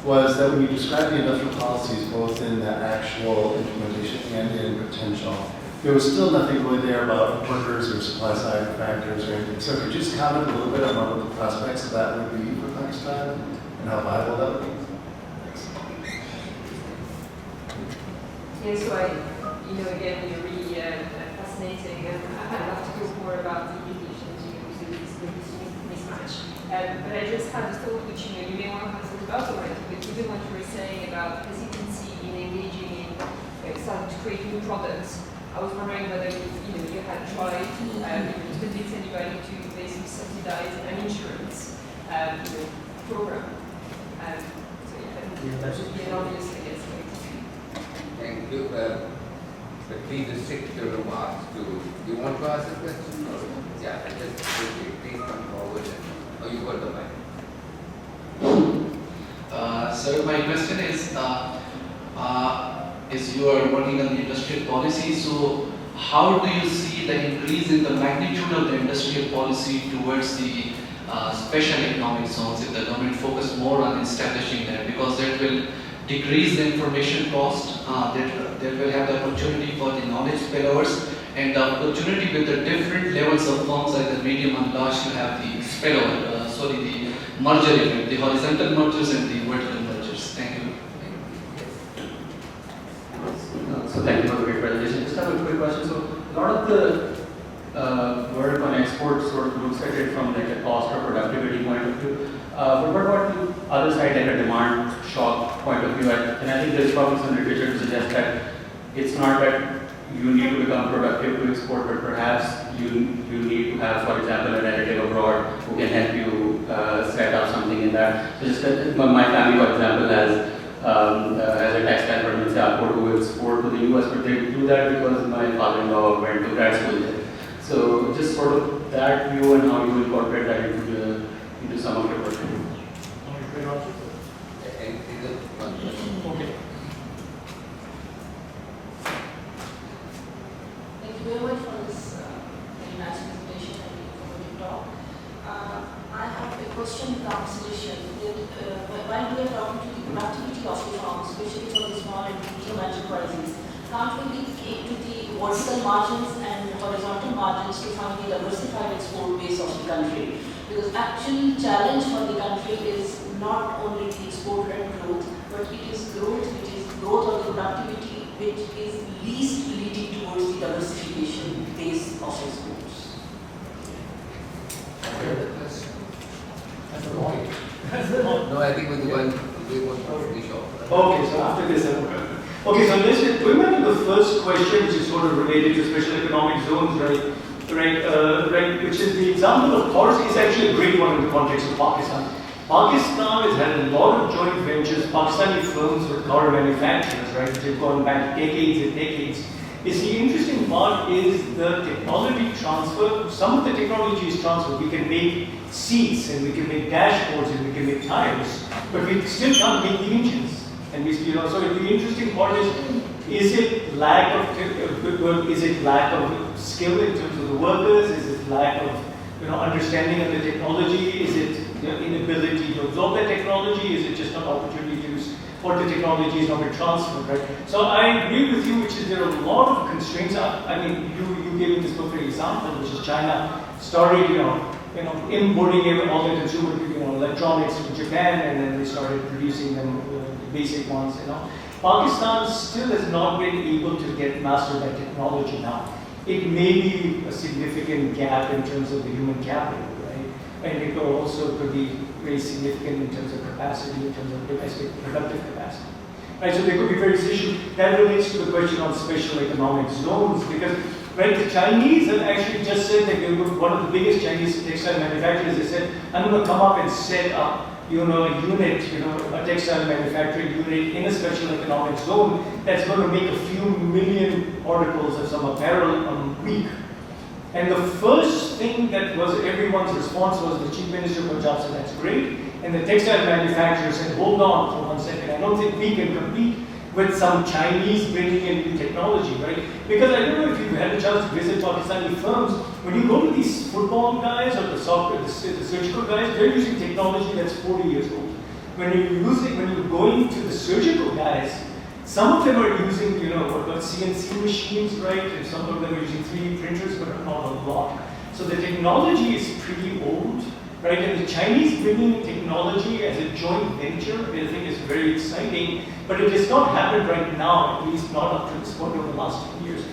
was that when you describe the industrial policies, both in the actual implementation and in potential, there was still nothing really there about workers or supply side factors or anything. So could you just comment a little bit on what the prospects of that would be for Pakistan and how viable that would be? Yes, so again, you're really fascinating, and I'd love to talk more about the implications, this mismatch. But I just had a thought, which you may want to have thought about already, but even what you were saying about hesitancy in engaging in starting to create new products. I was wondering whether you had tried to convince anybody to basically subsidize an insurance program. So yeah, I think that should be an obvious, I guess. Thank you. But please stick to your remarks. Do you want to ask a question? Or, yeah, please come forward. Oh, you got the mic. So my question is you are working on the industrial policy. So how do you see the increase in the magnitude of the industrial policy towards the special economic zones if the government focus more on establishing that, because that will decrease the information cost, that will have the opportunity for the knowledge spillovers and the opportunity with the different levels of firms like the medium and large to have the spillover, the merger effect, the horizontal mergers and the vertical mergers. Thank you. question. So a lot of the work on export sort of looks at it from like a cost or productivity point of view. But what about the other side, like a demand shock point of view? And I think there's probably some literature to suggest that it's not that you need to become productive to export, but perhaps you need to have, for example, a relative abroad who can help you set up something in that. So just my family, for example, has a textile firm in Singapore who will export to the US, but they do that because my father-in-law went to grad school there. So just sort of that view and how you incorporate that into some of your work. Okay. Thank you very much for this very nice presentation and informative talk. I have a question with our suggestion that while we are talking to the productivity of the firm, especially for the small and medium enterprises, can't we link it to the vertical margins and horizontal margins to find the diversified export base of the country? Because actually challenge for the country is not only the export and growth, but it is growth which is growth of the productivity which is least leading towards the diversification base of exports. No, I think we want to finish off. Okay, so after this, okay, so let's going back to the first question, which is sort of related to special economic zones, right? Right, which is the example of course is actually a great one in the context of Pakistan. Pakistan has had a lot of joint ventures, Pakistani firms with car manufacturers, right, which have gone back decades and decades. Is the interesting part is the technology transfer. Some of the technology is transferred. We can make seats and we can make dashboards and we can make tires, but we still can't make the engines. And we, so the interesting part is it lack of skill in terms of the workers? Is it lack of understanding of the technology? Is it inability to absorb that technology? Is it just an opportunity to use what the technology is not being transferred, right? So I agree with you, which is there are a lot of constraints. I mean, you gave me this perfect example, which is China started, importing all the consumer, electronics from Japan, and then they started producing them, the basic ones, Pakistan still has not been able to get master that technology now. It may be a significant gap in terms of the human capital, right? And it could be very significant in terms of capacity, in terms of domestic productive capacity. Right, so there could be various issues. That relates to the question on special economic zones, because the Chinese have actually just said that one of the biggest Chinese textile manufacturers has said, I'm going to come up and set up a unit, a textile manufacturing unit in a special economic zone that's going to make a few million articles of some apparel a week. And the first thing that was everyone's response was the Chief Minister of Punjab said, that's great. And the textile manufacturer said, hold on for 1 second. I don't think we can compete with some Chinese bringing in new technology, right? Because I don't know if you've had a chance to visit Pakistani firms, when you go to these football guys or the surgical guys, they're using technology that's 40 years old. When you're going to the surgical guys, some of them are using, CNC machines, right? And some of them are using 3D printers, but not a lot. So the technology is pretty old, right? And the Chinese bringing in technology as a joint venture, I think is very exciting, but it has not happened right now, at least not up to this point over the last 10 years.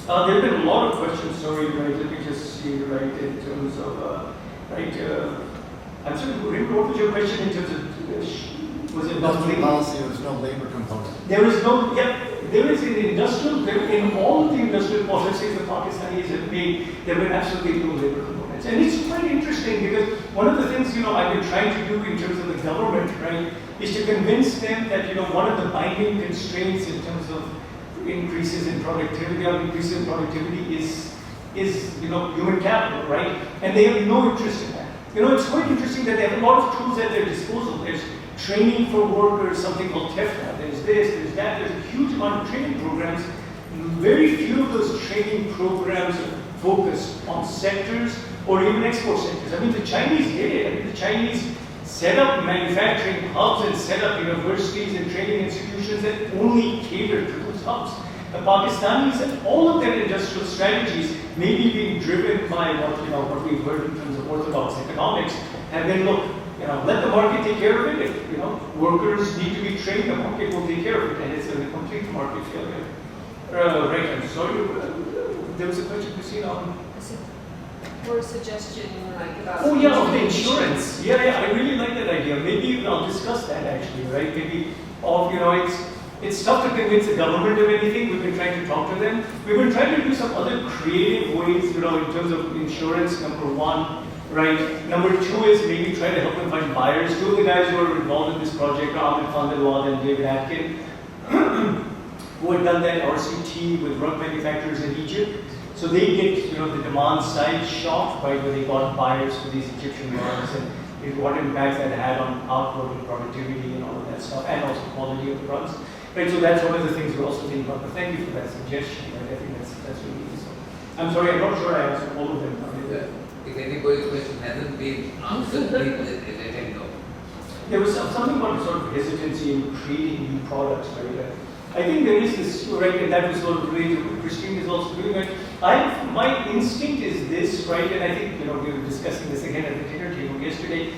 There have been a lot of questions, sorry, right? Let me just see, right, in terms of, I'm sorry, what was your question in terms of, was it industrial policy? There was no labor component. There is no, there is in all of the industrial policies the Pakistanis have made, there have been absolutely no labor components. And it's quite interesting because one of the things, I've been trying to do in terms of the government, right, is to convince them that, one of the binding constraints in terms of increases in productivity is human capital, right? And they have no interest in that. It's quite interesting that they have a lot of tools at their disposal. There's training for workers, something called TEFTA. There's this, there's that. There's a huge amount of training programs. Very few of those training programs are focused on sectors or even export sectors. I mean, the Chinese did it. I mean, the Chinese set up manufacturing hubs and set up universities and training institutions that only cater to those hubs. The Pakistanis and all of their industrial strategies may be being driven by what we've heard in terms of orthodox economics, and then look, let the market take care of it. If, workers need to be trained, the market will take care of it, and it's a complete market failure. Right, I'm sorry. There was a question, Christine, on. Or a suggestion like about. Oh yeah, of the insurance. Yeah, I really like that idea. Maybe I'll discuss that actually, right? Maybe it's tough to convince the government of anything. We've been trying to talk to them. We've been trying to do some other creative ways, in terms of insurance, number one, right? Number two is maybe try to help them find buyers. Two of the guys who are involved in this project, Ahmed Khandelwad and David Atkin, who had done that RCT with rug manufacturers in Egypt. So they get, the demand side shock, right, where they got buyers for these Egyptian rugs and what impact that had on output and productivity and all of that stuff, and also quality of the rugs. Right, so that's one of the things we're also thinking about. But thank you for that suggestion. Right? I think that's really useful. I'm sorry, I'm not sure I answered all of them. If anybody's question hasn't been answered, please let him know. There was something about sort of hesitancy in creating new products, right? I think there is this, right, and that was sort of related to what Christine is also doing. Right? My instinct is this, right, and I think, we were discussing this again at the dinner table yesterday.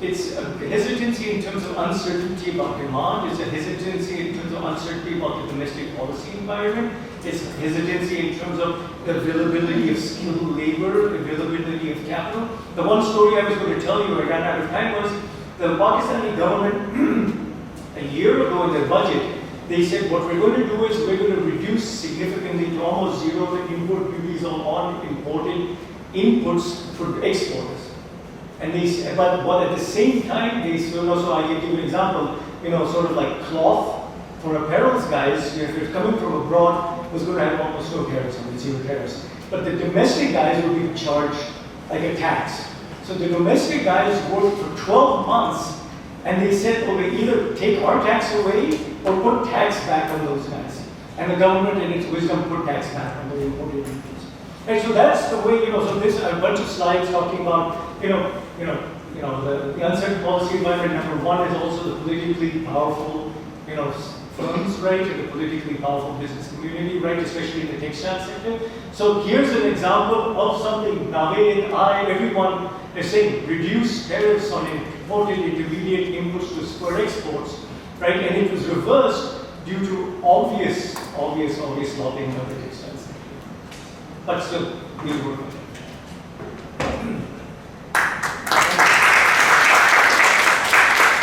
It's a hesitancy in terms of uncertainty about demand. It's a hesitancy in terms of uncertainty about the domestic policy environment. It's a hesitancy in terms of the availability of skilled labor, availability of capital. The one story I was going to tell you, I ran out of time, was the Pakistani government a year ago in their budget, they said what we're going to do is we're going to reduce significantly to almost zero the import duties on imported inputs for exporters. And they said, but at the same time, so I give you an example, sort of like cloth for apparels guys, if it's coming from abroad, was going to have almost no tariffs on it, zero tariffs. But the domestic guys will be charged like a tax. So the domestic guys worked for 12 months, and they said, okay, either take our tax away or put tax back on those guys. And the government, in its wisdom, put tax back on the imported inputs. And so that's the way, so there's a bunch of slides talking about, the uncertain policy environment. Number one is also the politically powerful, firms, right, and the politically powerful business community, right, especially in the textile sector. So here's an example of something Naveen and everyone is saying, reduce tariffs on imported intermediate inputs to spur exports, right, and it was reversed due to obvious lobbying of the textile sector. But still, we'll work on it.